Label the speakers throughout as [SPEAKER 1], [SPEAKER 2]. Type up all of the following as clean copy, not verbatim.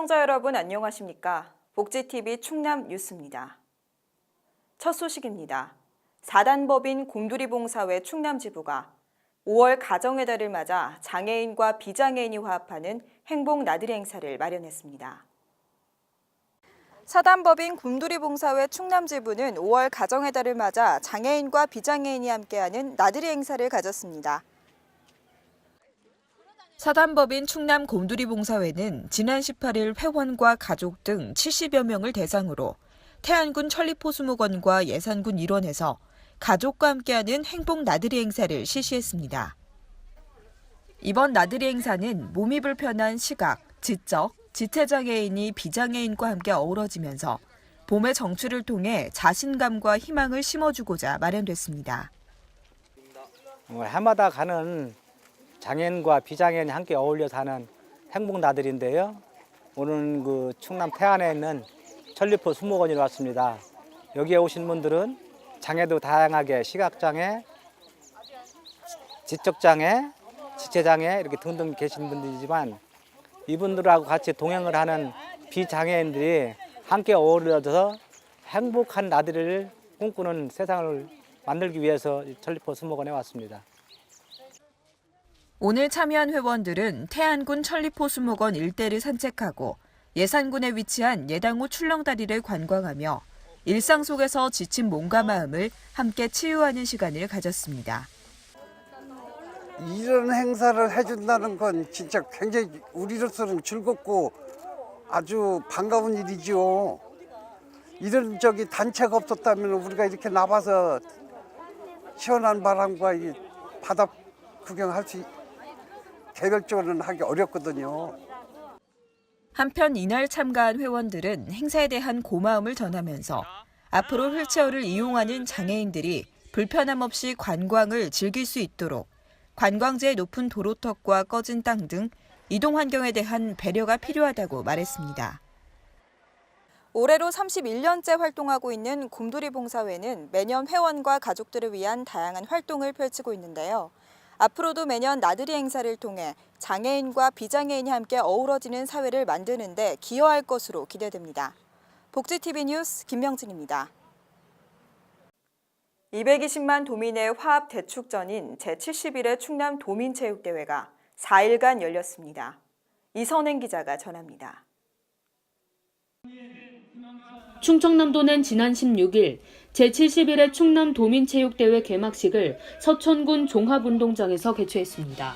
[SPEAKER 1] 시청자 여러분 안녕하십니까? 복지TV 충남 뉴스입니다. 첫 소식입니다. 4단법인 곰돌이봉사회 충남지부가 5월 가정의 달을 맞아 장애인과 비장애인이 화합하는 행복 나들이 행사를 마련했습니다. 4단법인 곰돌이봉사회 충남지부는 5월 가정의 달을 맞아 장애인과 비장애인이 함께하는 나들이 행사를 가졌습니다. 4단법인 충남 곰돌이봉사회는 지난 18일 회원과 가족 등 70여 명을 대상으로 태안군 천리포수목원과 예산군 일원에서 가족과 함께하는 행복 나들이 행사를 실시했습니다. 이번 나들이 행사는 몸이 불편한 시각, 지적, 지체장애인이 비장애인과 함께 어우러지면서 봄의 정취를 통해 자신감과 희망을 심어주고자 마련됐습니다.
[SPEAKER 2] 해마다 가는 장애인과 비장애인이 함께 어울려 사는 행복 나들인데요. 오늘 그 충남 태안에 있는 천리포 수목원에 왔습니다. 여기에 오신 분들은 장애도 다양하게 시각장애, 지적장애, 지체장애 이렇게 등등 계신 분들이지만 이분들하고 같이 동행을 하는 비장애인들이 함께 어우러져서 행복한 나들이를 꿈꾸는 세상을 만들기 위해서 천리포 수목원에 왔습니다.
[SPEAKER 1] 오늘 참여한 회원들은 태안군 천리포수목원 일대를 산책하고 예산군에 위치한 예당호 출렁다리를 관광하며 일상 속에서 지친 몸과 마음을 함께 치유하는 시간을 가졌습니다.
[SPEAKER 3] 이런 행사를 해준다는 건 진짜 굉장히 우리로서는 즐겁고 아주 반가운 일이죠. 이런 단체가 없었다면 우리가 이렇게 나와서 시원한 바람과 이 바다 구경할 수 개별적으로는 하기 어렵거든요.
[SPEAKER 1] 한편 이날 참가한 회원들은 행사에 대한 고마움을 전하면서 앞으로 휠체어를 이용하는 장애인들이 불편함 없이 관광을 즐길 수 있도록 관광지의 높은 도로턱과 꺼진 땅 등 이동 환경에 대한 배려가 필요하다고 말했습니다. 올해로 31년째 활동하고 있는 곰돌이봉사회는 매년 회원과 가족들을 위한 다양한 활동을 펼치고 있는데요. 앞으로도 매년 나들이 행사를 통해 장애인과 비장애인이 함께 어우러지는 사회를 만드는 데 기여할 것으로 기대됩니다. 복지TV 뉴스 김명진입니다. 220만 도민의 화합 대축전인 제71회 충남 도민체육대회가 4일간 열렸습니다. 이선행 기자가 전합니다.
[SPEAKER 4] 충청남도는 지난 16일 제71회 충남 도민체육대회 개막식을 서천군 종합운동장에서 개최했습니다.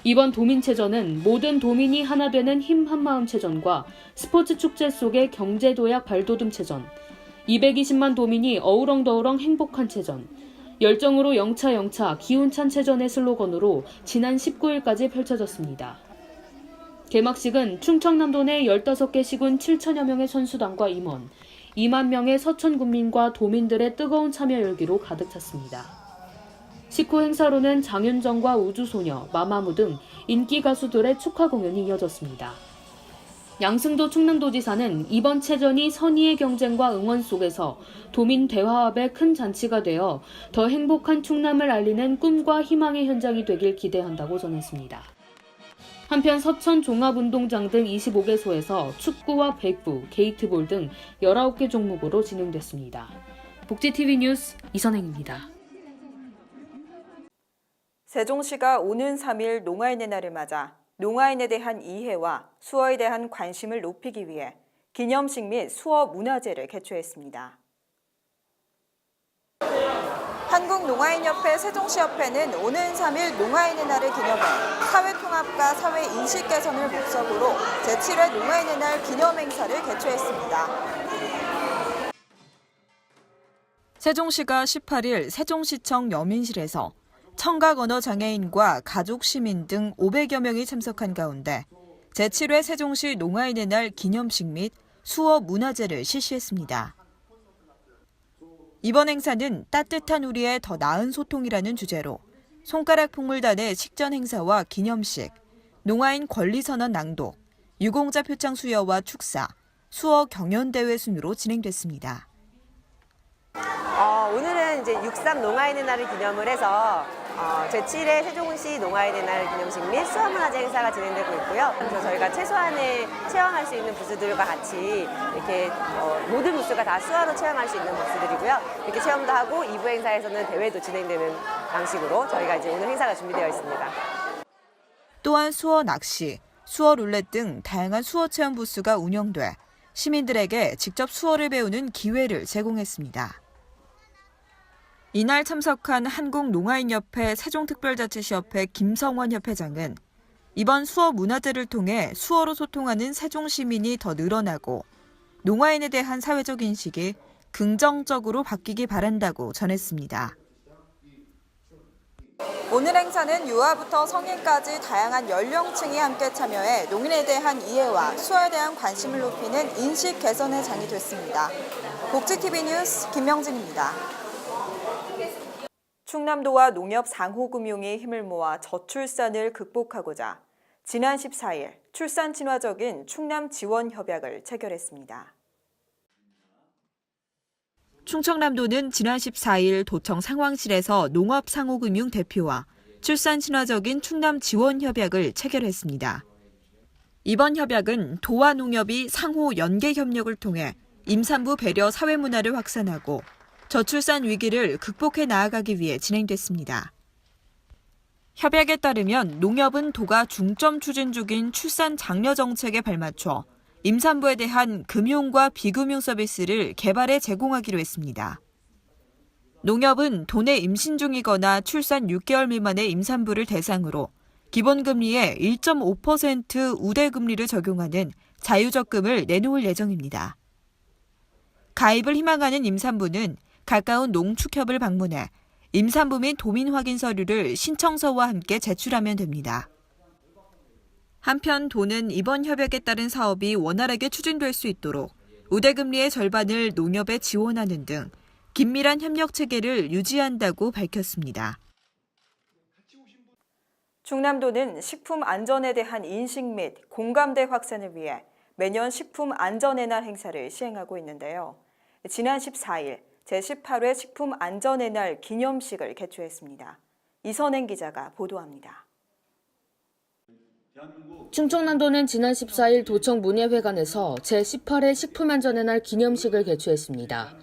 [SPEAKER 4] 이번 도민체전은 모든 도민이 하나 되는 힘 한마음 체전과 스포츠 축제 속의 경제도약 발돋움체전, 220만 도민이 어우렁더우렁 행복한 체전, 열정으로 영차 기운찬 체전의 슬로건으로 지난 19일까지 펼쳐졌습니다. 개막식은 충청남도 내 15개 시군 7천여 명의 선수단과 임원, 2만 명의 서천 군민과 도민들의 뜨거운 참여 열기로 가득 찼습니다. 식후 행사로는 장윤정과 우주소녀, 마마무 등 인기 가수들의 축하 공연이 이어졌습니다. 양승도 충남도지사는 이번 체전이 선의의 경쟁과 응원 속에서 도민 대화합의 큰 잔치가 되어 더 행복한 충남을 알리는 꿈과 희망의 현장이 되길 기대한다고 전했습니다. 한편 서천 종합운동장 등 25개소에서 축구와 배구, 게이트볼 등 19개 종목으로 진행됐습니다. 복지TV 뉴스 이선행입니다.
[SPEAKER 1] 세종시가 오는 3일 농아인의 날을 맞아 농아인에 대한 이해와 수어에 대한 관심을 높이기 위해 기념식 및 수어 문화제를 개최했습니다. 한국농아인협회 세종시협회는 오는 3일 농아인의 날을 기념해 사회통합과 사회인식 개선을 목적으로 제7회 농아인의 날 기념행사를 개최했습니다. 세종시가 18일 세종시청 여민실에서 청각 언어 장애인과 가족 시민 등 500여 명이 참석한 가운데 제7회 세종시 농아인의 날 기념식 및 수어 문화제를 실시했습니다. 이번 행사는 따뜻한 우리의 더 나은 소통이라는 주제로 손가락 풍물단의 식전 행사와 기념식, 농아인 권리선언 낭독, 유공자 표창 수여와 축사, 수어 경연대회 순으로 진행됐습니다.
[SPEAKER 5] 오늘은 이제 6.3 농아인의 날을 기념을 해서 제7회 세종시 농아인의 날 기념식 및 수화문화제 행사가 진행되고 있고요. 그래서 저희가 최소한의 체험할 수 있는 부스들과 같이 이렇게 모든 부스가 다 수화로 체험할 수 있는 부스들이고요. 이렇게 체험도 하고 2부 행사에서는 대회도 진행되는 방식으로 저희가 이제 오늘 행사가 준비되어 있습니다.
[SPEAKER 1] 또한 수어 낚시, 수어 룰렛 등 다양한 수어 체험 부스가 운영돼 시민들에게 직접 수어를 배우는 기회를 제공했습니다. 이날 참석한 한국농아인협회 세종특별자치시협회 김성원 협회장은 이번 수어 문화제를 통해 수어로 소통하는 세종 시민이 더 늘어나고 농아인에 대한 사회적 인식이 긍정적으로 바뀌기 바란다고 전했습니다. 오늘 행사는 유아부터 성인까지 다양한 연령층이 함께 참여해 농인에 대한 이해와 수어에 대한 관심을 높이는 인식 개선의 장이 됐습니다. 복지TV 뉴스 김명진입니다. 충남도와 농협 상호금융이 힘을 모아 저출산을 극복하고자 지난 14일 출산 친화적인 충남 지원 협약을 체결했습니다. 충청남도는 지난 14일 도청 상황실에서 농업 상호금융 대표와 출산 친화적인 충남 지원 협약을 체결했습니다. 이번 협약은 도와 농협이 상호 연계 협력을 통해 임산부 배려 사회 문화를 확산하고 저출산 위기를 극복해 나아가기 위해 진행됐습니다. 협약에 따르면 농협은 도가 중점 추진 중인 출산 장려 정책에 발맞춰 임산부에 대한 금융과 비금융 서비스를 개발해 제공하기로 했습니다. 농협은 도내 임신 중이거나 출산 6개월 미만의 임산부를 대상으로 기본금리의 1.5% 우대금리를 적용하는 자유적금을 내놓을 예정입니다. 가입을 희망하는 임산부는 가까운 농축협을 방문해 임산부 및 도민 확인 서류를 신청서와 함께 제출하면 됩니다. 한편 도는 이번 협약에 따른 사업이 원활하게 추진될 수 있도록 우대금리의 절반을 농협에 지원하는 등 긴밀한 협력 체계를 유지한다고 밝혔습니다. 충남도는 식품 안전에 대한 인식 및 공감대 확산을 위해 매년 식품 안전의 날 행사를 시행하고 있는데요. 지난 14일 제18회 식품 안전의 날 기념식을 개최했습니다. 이선행 기자가 보도합니다.
[SPEAKER 4] 충청남도는 지난 14일 도청 문예회관에서 제18회 식품안전의 날 기념식을 개최했습니다.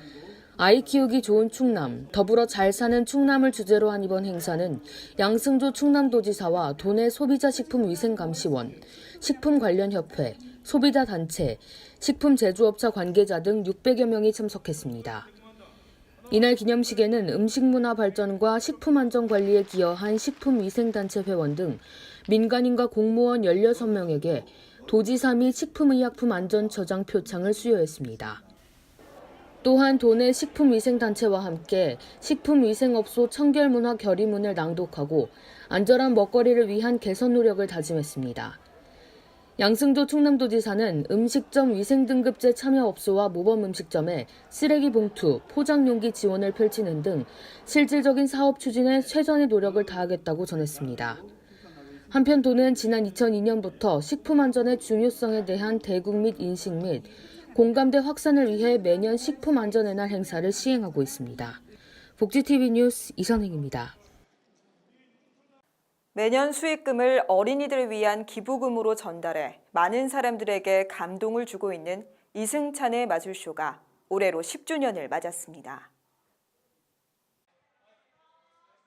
[SPEAKER 4] 아이 키우기 좋은 충남, 더불어 잘 사는 충남을 주제로 한 이번 행사는 양승조 충남도지사와 도내 소비자식품위생감시원, 식품관련협회, 소비자단체, 식품제조업자 관계자 등 600여 명이 참석했습니다. 이날 기념식에는 음식문화 발전과 식품안전관리에 기여한 식품위생단체 회원 등 민간인과 공무원 16명에게 도지사 및 식품의약품안전처장 표창을 수여했습니다. 또한 도내 식품위생단체와 함께 식품위생업소 청결문화 결의문을 낭독하고 안전한 먹거리를 위한 개선 노력을 다짐했습니다. 양승조 충남도지사는 음식점 위생등급제 참여업소와 모범음식점에 쓰레기 봉투, 포장용기 지원을 펼치는 등 실질적인 사업 추진에 최선의 노력을 다하겠다고 전했습니다. 한편 도는 지난 2002년부터 식품안전의 중요성에 대한 대국 민 인식 및 공감대 확산을 위해 매년 식품안전의 날 행사를 시행하고 있습니다. 복지TV 뉴스 이선행입니다.
[SPEAKER 1] 매년 수익금을 어린이들을 위한 기부금으로 전달해 많은 사람들에게 감동을 주고 있는 이승찬의 마술쇼가 올해로 10주년을 맞았습니다.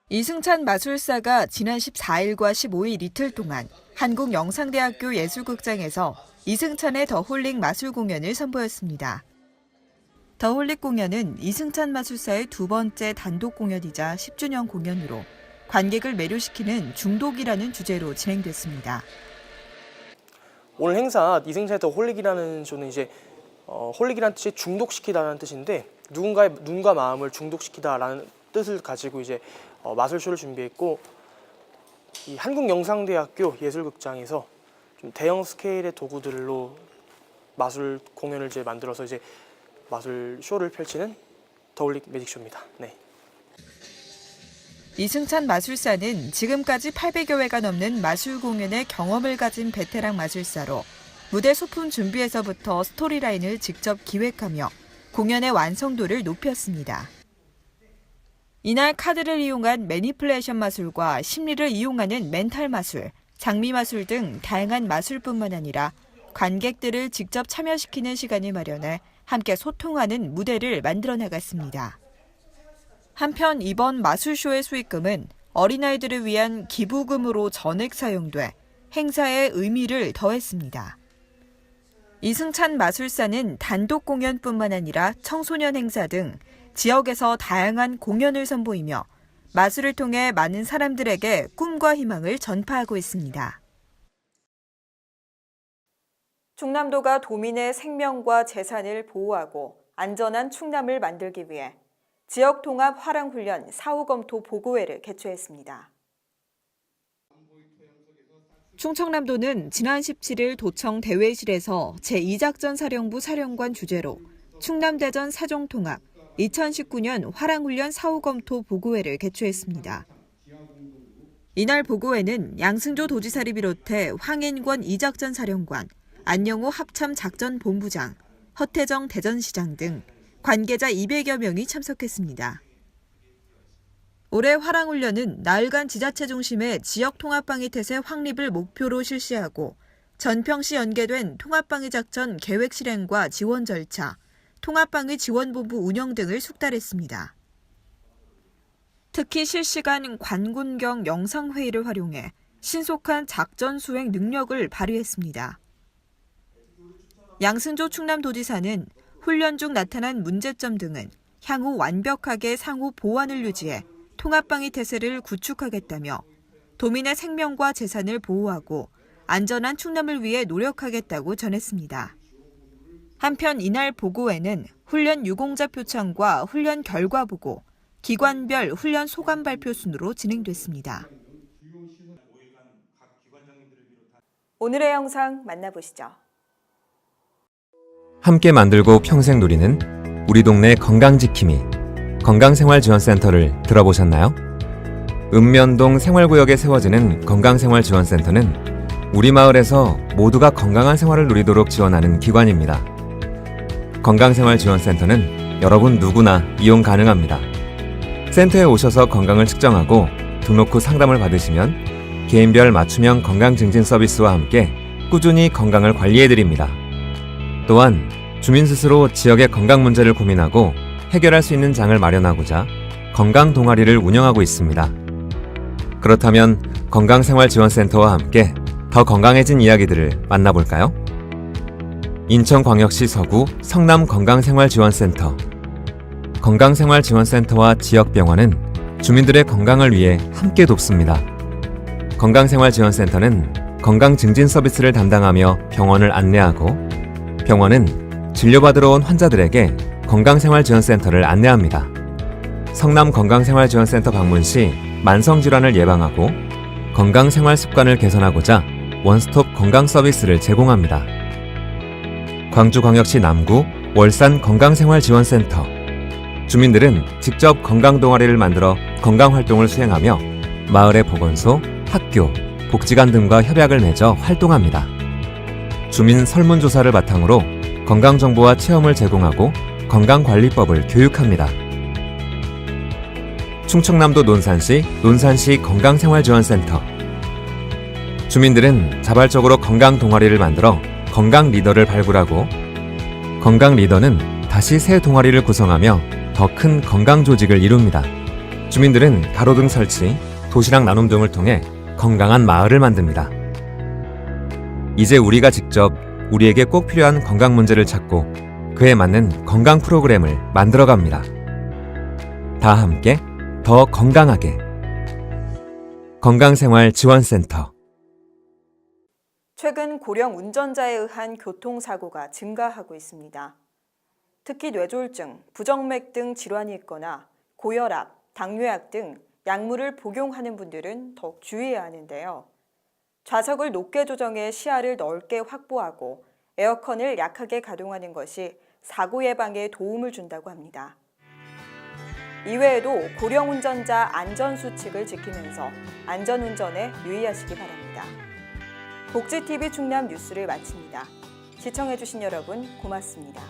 [SPEAKER 1] 이승찬 마술사가 지난 14일과 15일 이틀 동안 한국영상대학교 예술극장에서 이승찬의 더 홀릭 마술 공연을 선보였습니다. 더 홀릭 공연은 이승찬 마술사의 두 번째 단독 공연이자 10주년 공연으로 관객을 매료시키는 중독이라는 주제로 진행됐습니다.
[SPEAKER 6] 오늘 행사 이승찬의 더 홀릭이라는 쇼는 이제 홀릭이라는 뜻이 중독시키다라는 뜻인데 누군가의 눈과 마음을 중독시키다라는 뜻을 가지고 이제 마술쇼를 준비했고 이 한국영상대학교 예술극장에서 좀 대형 스케일의 도구들로 마술 공연을 이제 만들어서 이제 마술 쇼를 펼치는 더 홀릭 매직쇼입니다. 네.
[SPEAKER 1] 이승찬 마술사는 지금까지 800여 회가 넘는 마술 공연의 경험을 가진 베테랑 마술사로 무대 소품 준비에서부터 스토리라인을 직접 기획하며 공연의 완성도를 높였습니다. 이날 카드를 이용한 매니플레이션 마술과 심리를 이용하는 멘탈 마술, 장미 마술 등 다양한 마술뿐만 아니라 관객들을 직접 참여시키는 시간을 마련해 함께 소통하는 무대를 만들어 나갔습니다. 한편 이번 마술쇼의 수익금은 어린아이들을 위한 기부금으로 전액 사용돼 행사의 의미를 더했습니다. 이승찬 마술사는 단독 공연뿐만 아니라 청소년 행사 등 지역에서 다양한 공연을 선보이며 마술을 통해 많은 사람들에게 꿈과 희망을 전파하고 있습니다. 충남도가 도민의 생명과 재산을 보호하고 안전한 충남을 만들기 위해 지역통합 화랑훈련 사후 검토 보고회를 개최했습니다. 충청남도는 지난 17일 도청 대회실에서 제2작전 사령부 사령관 주재로 충남대전 사종통합 2019년 화랑훈련 사후 검토 보고회를 개최했습니다. 이날 보고회는 양승조 도지사를 비롯해 황인권 2작전 사령관, 안영호 합참작전본부장, 허태정 대전시장 등 관계자 200여 명이 참석했습니다. 올해 화랑훈련은 나흘간 지자체 중심의 지역통합방위태세 확립을 목표로 실시하고 전평시 연계된 통합방위작전 계획 실행과 지원 절차, 통합방위 지원본부 운영 등을 숙달했습니다. 특히 실시간 관군경 영상회의를 활용해 신속한 작전 수행 능력을 발휘했습니다. 양승조 충남도지사는 훈련 중 나타난 문제점 등은 향후 완벽하게 상호 보완을 유지해 통합방위 태세를 구축하겠다며 도민의 생명과 재산을 보호하고 안전한 충남을 위해 노력하겠다고 전했습니다. 한편 이날 보고회는 훈련 유공자 표창과 훈련 결과 보고, 기관별 훈련 소감 발표 순으로 진행됐습니다. 오늘의 영상 만나보시죠.
[SPEAKER 7] 함께 만들고 평생 누리는 우리 동네 건강지킴이 건강생활지원센터를 들어보셨나요? 읍면동 생활구역에 세워지는 건강생활지원센터는 우리 마을에서 모두가 건강한 생활을 누리도록 지원하는 기관입니다. 건강생활지원센터는 여러분 누구나 이용 가능합니다. 센터에 오셔서 건강을 측정하고 등록 후 상담을 받으시면 개인별 맞춤형 건강증진 서비스와 함께 꾸준히 건강을 관리해드립니다. 또한 주민 스스로 지역의 건강 문제를 고민하고 해결할 수 있는 장을 마련하고자 건강 동아리를 운영하고 있습니다. 그렇다면 건강생활지원센터와 함께 더 건강해진 이야기들을 만나볼까요? 인천광역시 서구 성남건강생활지원센터. 건강생활지원센터와 지역병원은 주민들의 건강을 위해 함께 돕습니다. 건강생활지원센터는 건강증진 서비스를 담당하며 병원을 안내하고, 병원은 진료받으러 온 환자들에게 건강생활지원센터를 안내합니다. 성남건강생활지원센터 방문 시 만성질환을 예방하고 건강생활 습관을 개선하고자 원스톱 건강 서비스를 제공합니다. 광주광역시 남구 월산 건강생활지원센터. 주민들은 직접 건강동아리를 만들어 건강활동을 수행하며 마을의 보건소, 학교, 복지관 등과 협약을 맺어 활동합니다. 주민 설문조사를 바탕으로 건강정보와 체험을 제공하고 건강관리법을 교육합니다. 충청남도 논산시 건강생활지원센터. 주민들은 자발적으로 건강동아리를 만들어 건강 리더를 발굴하고, 건강 리더는 다시 새 동아리를 구성하며 더 큰 건강 조직을 이룹니다. 주민들은 가로등 설치, 도시락 나눔 등을 통해 건강한 마을을 만듭니다. 이제 우리가 직접 우리에게 꼭 필요한 건강 문제를 찾고 그에 맞는 건강 프로그램을 만들어갑니다. 다 함께 더 건강하게. 건강생활지원센터.
[SPEAKER 1] 최근 고령 운전자에 의한 교통사고가 증가하고 있습니다. 특히 뇌졸중, 부정맥 등 질환이 있거나 고혈압, 당뇨약 등 약물을 복용하는 분들은 더욱 주의해야 하는데요. 좌석을 높게 조정해 시야를 넓게 확보하고 에어컨을 약하게 가동하는 것이 사고 예방에 도움을 준다고 합니다. 이외에도 고령 운전자 안전수칙을 지키면서 안전운전에 유의하시기 바랍니다. 복지TV 충남 뉴스를 마칩니다. 시청해주신 여러분 고맙습니다.